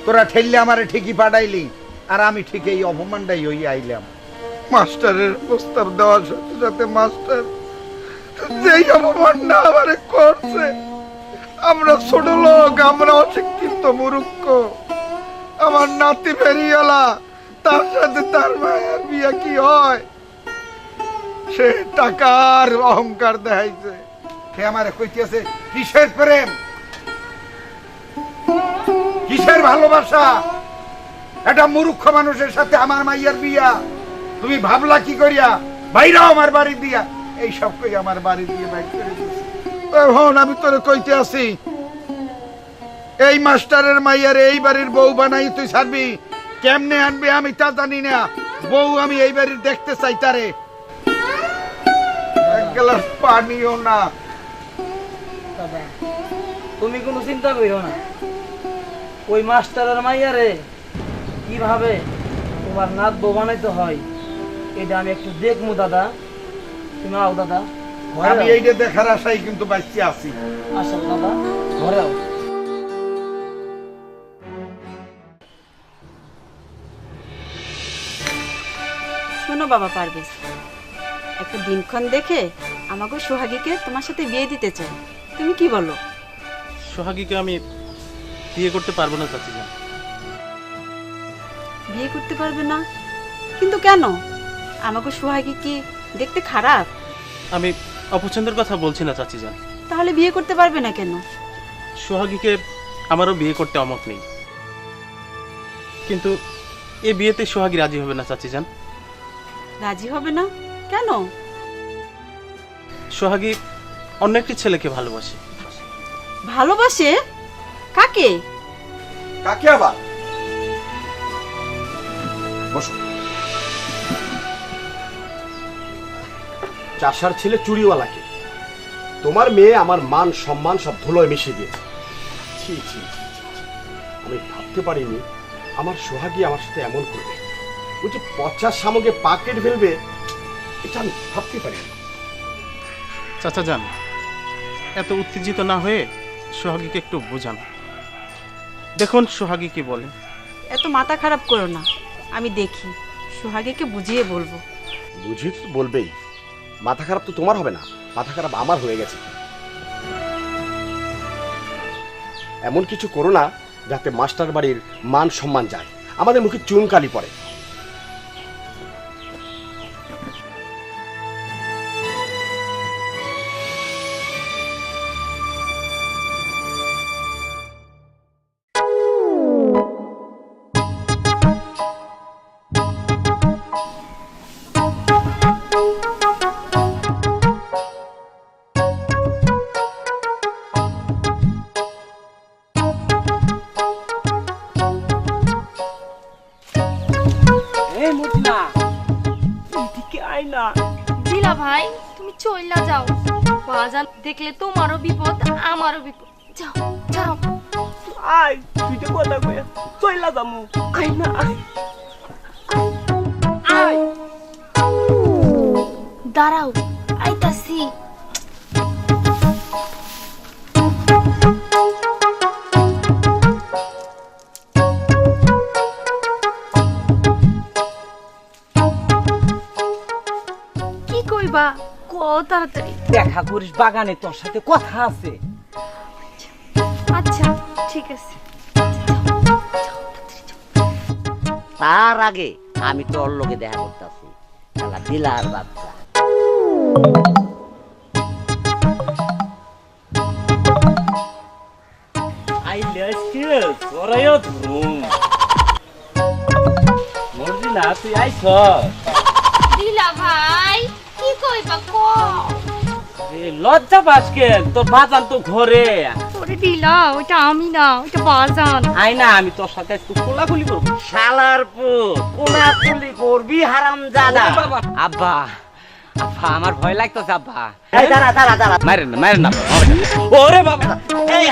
তোরা ঠেললে আমারে ঠিকই পাঠাইলি, আর আমি ঠিক এই অপমানটাই হই আইলাম। মাস্টারের প্রস্তাব দেওয়ার সাথে সাথে মাস্টার যেই অপমানটা আমারে করছে, আমরা ছোট লোক, আমরা অশিক্ষিত মূর্খ, আমার নাতি বেরিয়েলা, তার সাথে তার মায়ের বিয়ে কি হয়? সে টাকার অহংকার দেখাইছে। সে আমারে কইতেছে কিসের প্রেম, কিসের ভালোবাসা? এটা মূর্খ মানুষের সাথে আমার মাইয়ার বিয়া, তুমি ভাবলা কি করিয়া? বাইরাও আমার বাড়ি দিয়া, এই সব কই আমার বাড়ি দিয়ে বাইর করে দিয়েছে। এখন আমি তোরে কইতে আছি, এই মাস্টারের মাইয়ার এই বাড়ির বউ বানাই তুই ছাড়বি? কেমনে আনবি আমি তা জানি না, বউ আমি এই বাড়ির দেখতে চাই। তারে এক গ্লাস পানিও না। দাদা, তুমি কোনো চিন্তা করিও না, ওই মাস্টারের মাইয়ারে কিভাবে তোমার নাত বউ বানাইতে হয় এটা আমি একটু দেখবো। দাদা তুমি আও, দাদা আমি এইটা দেখার আশাই কিন্তু বাঁচতে আছি। আসো দাদা, ঘরে আও। শোনো বাবা পারভেজ, একটা দিনক্ষণ দেখে আমাকে সোহাগীকে তোমার সাথে বিয়ে দিতে চাই, তুমি কি বলো? সোহাগীকে আমি বিয়ে করতে পারবো না চাচি যান। বিয়ে করতে পারবে না? কিন্তু কেন? আমাকে সোহাগী কি দেখতে খারাপ? আমি অপছন্দের কথা বলছি না চাচি যান। তাহলে বিয়ে করতে পারবে না কেন? সোহাগীকে আমারও বিয়ে করতে অমত নেই, কিন্তু এই বিয়েতে সোহাগী রাজি হবে না চাচি যান। রাজি হবে না কেন? সোহাগী অন্য একটি ছেলেকে ভালোবাসে। ভালোবাসে? কাকে? কাকে আবার? বসো। চাষার ছেলে চুরিওয়ালাকে। তোমার মেয়ে আমার মান সম্মান সব ধুলোয় মিশিয়ে দিয়েছে। ছি ছি ছি ছি ছি। আমি ভাবতে পারিনি আমার সোহাগী আমার সাথে এমন করবে। ওই যে পচা সামগ্রী পা কেটে ফেলবে, এটা আমি ভাবতে পারিনি। চাচা যান, এত উত্তেজিত না হয়ে সোহাগীকে একটু বোঝান, দেখুন সোহাগী কি বলে। এত মাথা খারাপ করো না, আমি দেখি সোহাগীকে বুঝিয়ে বলবো। বুঝিয়ে তো বলবেই, মাথা খারাপ তো তোমার হবে না, মাথা খারাপ আমার হয়ে গেছে। এমন কিছু করো না যাতে মাস্টার বাড়ির মান সম্মান যায়, আমাদের মুখে চুনকালি পড়ে। আই না। দিলা ভাই তুমি চইলা যাও, বাজান দেখলে তোমারও বিপদ আমারও বিপদ। যাও যাও। আই তুই তো কথা কইয়া চইলা যামু। আই না আই। আই দাঁড়াও আইতাছি। কি কইবা কও তাড়াতাড়ি। দেখা করিস বাগানে, তোর সাথে কথা আছে। আচ্ছা ঠিক আছে। তার আগে আমি তোর লোকে দেখা করতেছি, শালা দিলার বাচ্চা। আইলে আজকে তোরাইও ধরুম। মর্জিনা তুই আইছ? দিলা ভাই কি কইবা কও। লজ্জা পাস কেন? তোর বাজান তো ঘরে। ওরে দিলা, ওটা আমি না, ওটা বাজান। আই না, আমি তোর সাথে একটু কোলাকুলি করব। শালার পুত কোলাকুলি করবি হারামজাদা। আব্বা আব্বা আমার ভয় লাগতেছে আব্বা। এই দাঁড়া দাঁড়া দাঁড়া, মারেন না মারেন না। ওরে বাবা, এই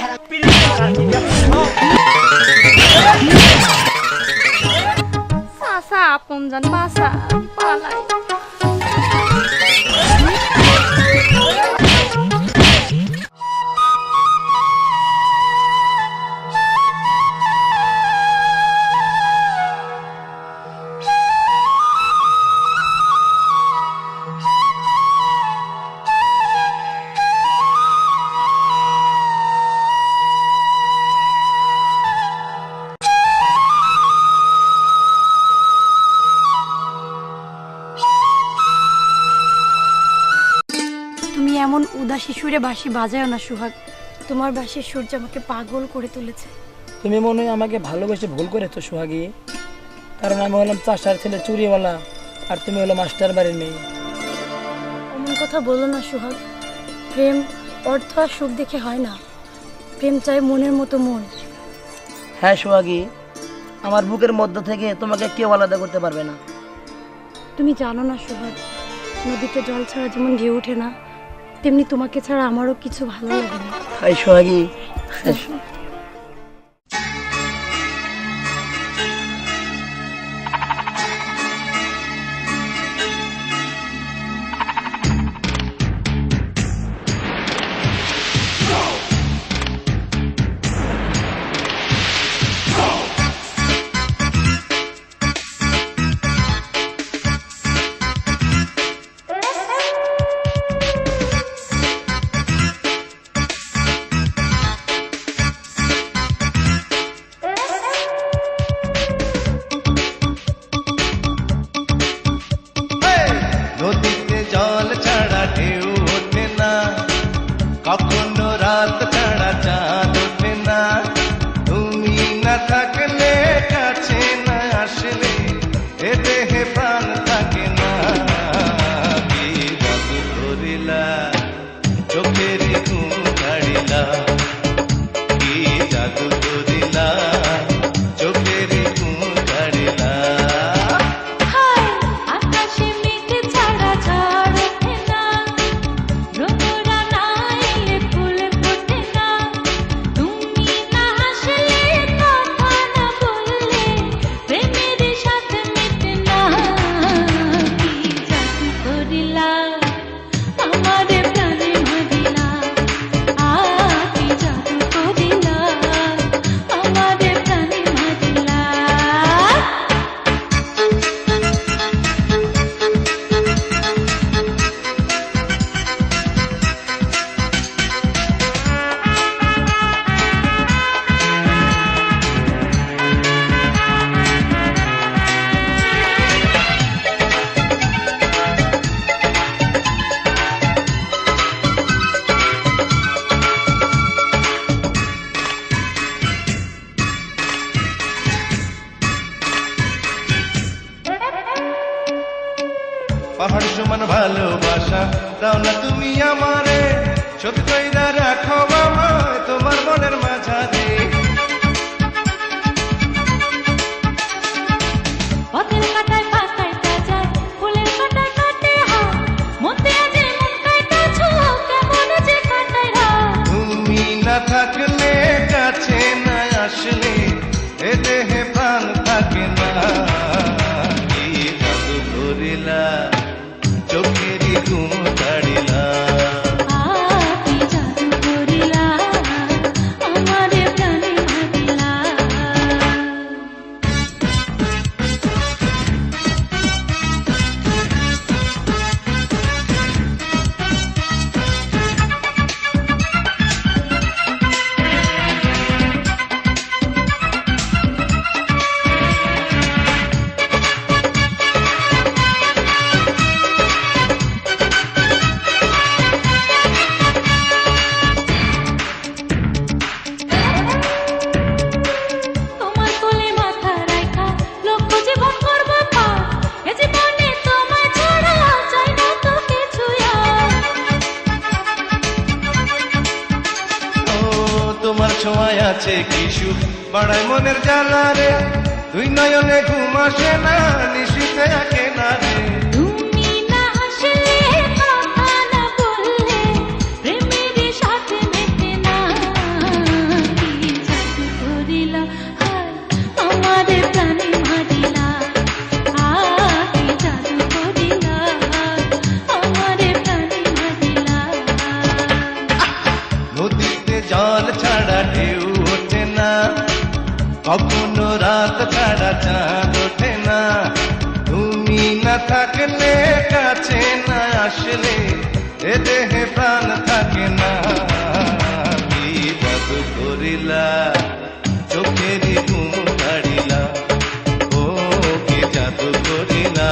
সাসা আপন জান বাসা পালাই। তুমি এমন উদাসী সুরে বাঁশি বাজায় না সোহাগ, তোমার বাঁশির সুর যে আমাকে পাগল করে তুলেছে। তুমি মনে হয় আমাকে ভালোবেসে ভুল করেছো সোহাগী, কারণ আমি হলাম চাষার ছেলে চুরিওয়ালা আর তুমি হলো মাস্টার বাড়ির মেয়ে। এমন কথা বলো না সোহাগ, প্রেম অর্থ আর সুখ দেখে হয় না, প্রেম চাই মনের মতো মন। হ্যাঁ সোহাগী, আমার বুকের মধ্য থেকে তোমাকে কেউ আলাদা করতে পারবে না। তুমি জানো না সোহাগ, নদীতে জল ছাড়া যেমন ঢেউ ওঠে না, তেমনি তোমাকে ছাড়া আমারও কিছু ভালো লাগে না। হাই সোহাগী। নদীতে জল ছাড়া ঢেউ ওঠে না, কখনো রাত ছাড়া চাঁদ ওঠে না। তুমি না থাকলে, কাছে না আসলে, এ দেহে প্রাণ থাকে না। কি জাদু করিলা, চোখের ঘুম ছাড়িলা। কি জাদু করিলা, চোখের ঘুম ছাড়িলা। পাহাড় সমান ভালোবাসা দাও না তুমি আমারে, সত্যি কইরা রাখো আমায় তোমার মনের মাঝারে। পথের কাটায় পাতায় কাটায়, ফুলের কাটায় কাটে সময় আছে কি সুখ বাড়ায় মনের জ্বালা রে, দুই নয়নে ঘুম আসে না, নিশিতে আঁকে না রে। তুমি না আসলে কথা না বললে প্রেমের সাথে মেটে না, কি জাদু করিলা হায় আমারে প্রাণে মারিলা, কি জাদু করিলা আমারে প্রাণে মারিলা। নদীতে জল ছাড়া ঢেউ ওঠে না, কখনো রাত ছাড়া চাঁদ ওঠে না, তুমি না থাকলে কাছে না আসলে এ দেহে প্রাণ থাকে না। কি জাদু করিলা চোখেরই ঘুম কাড়িলা, ও কি জাদু করিলা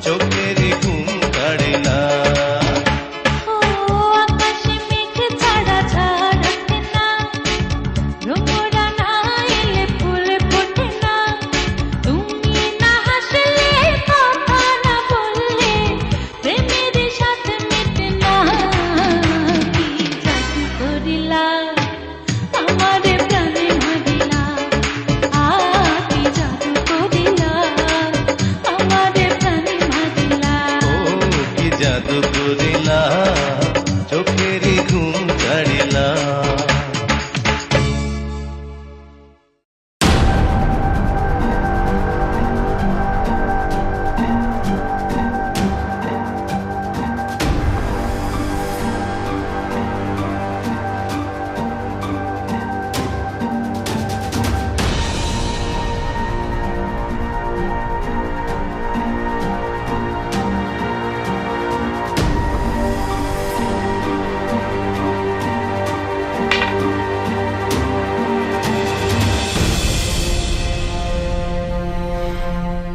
চোখেরই ঘুম কাড়িলা। ও আকাশে মেঘ ছাড়া ঝড় ওঠে না, ভ্রমরা না এলে ফুল ফোটে না, তুমি না হাসলে কথা না বললে প্রেমের সাথে মেটে না, কি জাদু করিলা আমারে প্রাণে মারিলা, কি জাদু করিলা আমারে প্রাণে মারিলা। ও কি জাদু করিলা চোখেরই ঘুম কাড়িলা।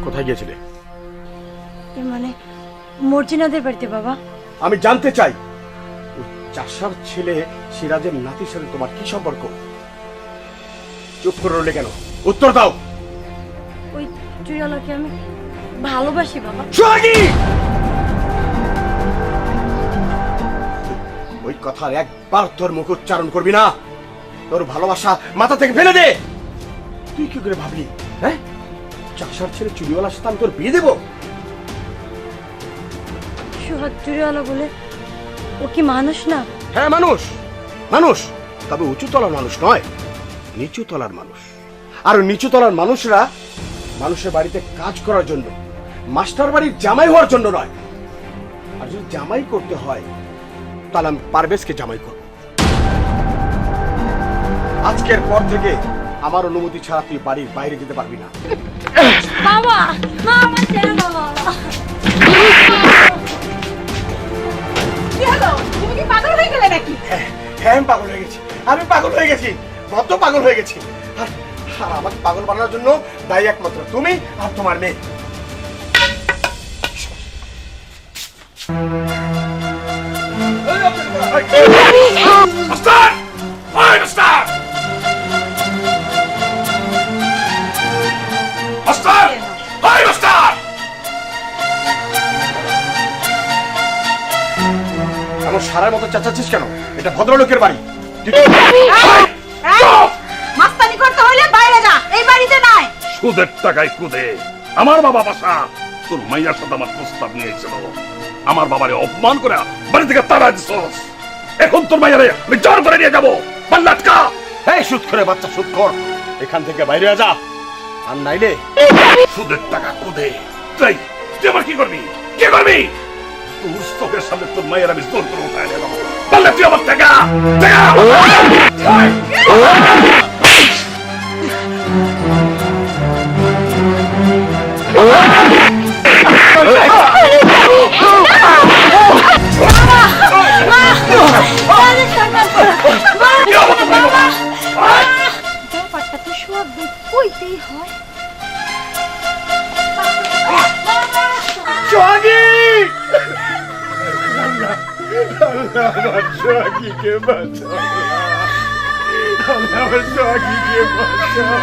কোথায় গিয়েছিলে? মানে মর্জিনাদের বাড়িতে বাবা। আমি জানতে চাই ওই চাষার ছেলে সিরাজের নাতির সাথে তোমার কি সম্পর্ক? চুপ করে রইলে কেন? উত্তর দাও। ওই চুরিওয়ালাকে আমি ভালোবাসি বাবা। সোহাগী! ওই কথার একবার তোর মুখ উচ্চারণ করবি না, তোর ভালোবাসা মাথা থেকে ফেলে দে। তুই কি করে ভাবলি হ্যাঁ চাষার ছেলে চুরিওয়ালার সাথে আমি তোর বিয়ে দেবো? সোহাগ চুরিওয়ালা বলে ও কি মানুষ না? হ্যাঁ মানুষ, মানুষ, তবে উঁচু তলার মানুষ নয়, নিচু তলার মানুষ। আর নিচু তলার মানুষরা মানুষের বাড়িতে কাজ করার জন্য, মাস্টার বাড়ির জামাই হওয়ার জন্য নয়। আর যদি জামাই করতে হয় তাহলে আমি পারভেজকে জামাই করব। আজকের পর থেকে আমার অনুমতি ছাড়া তুই বাড়ির বাইরে যেতে পারবি না। বাবা মা আমার ছেড়ে দাও বাবা। কি হলো? তুমি কি পাগল হয়ে গেলে নাকি? হ্যাঁ আমি পাগল হয়ে গেছি, আমি পাগল হয়ে গেছি, বদ্ধ পাগল হয়ে গেছি। আর আমাকে পাগল বানানোর জন্য দায়ী একমাত্র তুমি আর তোমার মেয়ে। মাস্টার! ওই মাস্টার! মাস্টার! ওই মাস্টার! এমন সারার মতো চেঁচাচ্ছিস কেন? এটা ভদ্রলোকের বাড়ি। মাস্তানি করতে হলে বাইরে যা, এই বাড়িতে নাই। সুদের টাকায় কুদে আমার বাবা বাসা তোর মাইয়ার সাথে আমার প্রস্তাব নিয়েছিল, আমার বাবারে অপমান করে বাড়ি থেকে তাড়া দিছস। এখন তোর মাইয়ারে আমি জোর করে নিয়ে যাবো। পাল্লাটকা! এই সুদ করে বাচ্চা সুদ কর, এখান থেকে বাইরে যা, আর নাইলে সুদের টাকা কুদে। তুই আবার কি করবি? কি করবি? তোর চোখের সামনে তোর মায়ের আমি জোর করে উঠায় নেব। পাল্লা তুই আমার টাকা ব্যাপারটা তো সোহাগ ভাই কইতেই হয়। সোহাগী! আমার সোহাগীকে বাঁচাও, আমার সোহাগীকে বাঁচাও।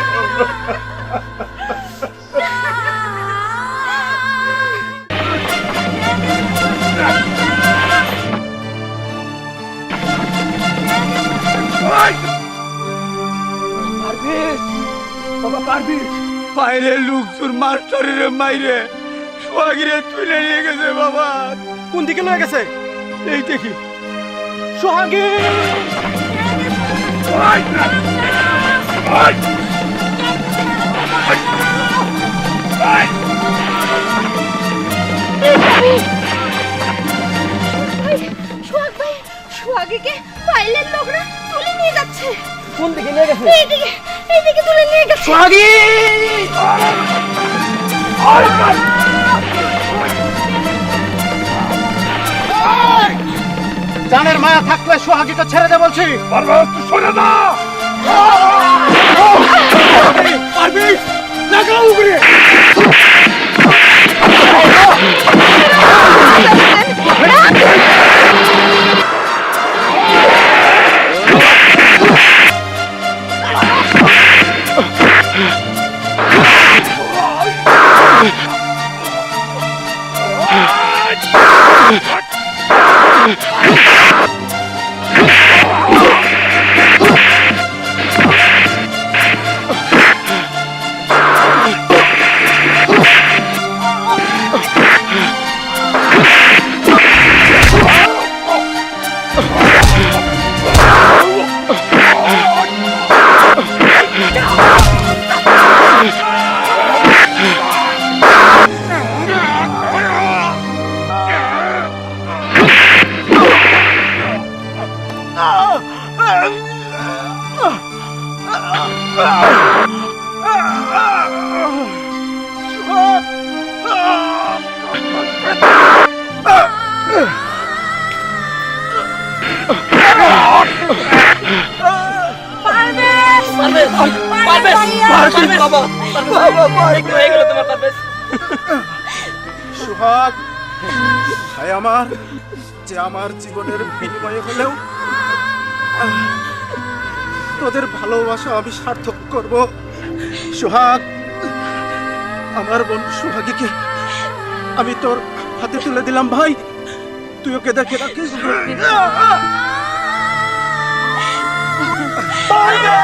পারবিস বাবা পারবিস বাইরে লোকজন মাস্টারের মাইরে সোহাগীরে তুলে নিয়ে গেছে বাবা। কোন দিকে লয়ে গেছে? এই দেখি সোহাগী সোহাগ ভাই, সোহাগীকে ফাইলের লোকরা তুলে নিয়ে যাচ্ছে। কোন দিকে নিয়ে গেছে? এইদিকে তুলে নিয়ে গেছে। সোহাগী! জানের মায়া থাকলে সোহাগীকে ছেড়ে দে বলছি। শোনে না পারবিস লাগাও উগরে সোহাগ ভাই আমার, যে আমার জীবনের বিনিময়ে হলেও তোদের ভালোবাসা আমি সার্থক করব। সোহাগ, আমার বোন সোহাগীকে আমি তোর হাতে তুলে দিলাম ভাই, তুই ওকে দেখে রাখিস। পারবে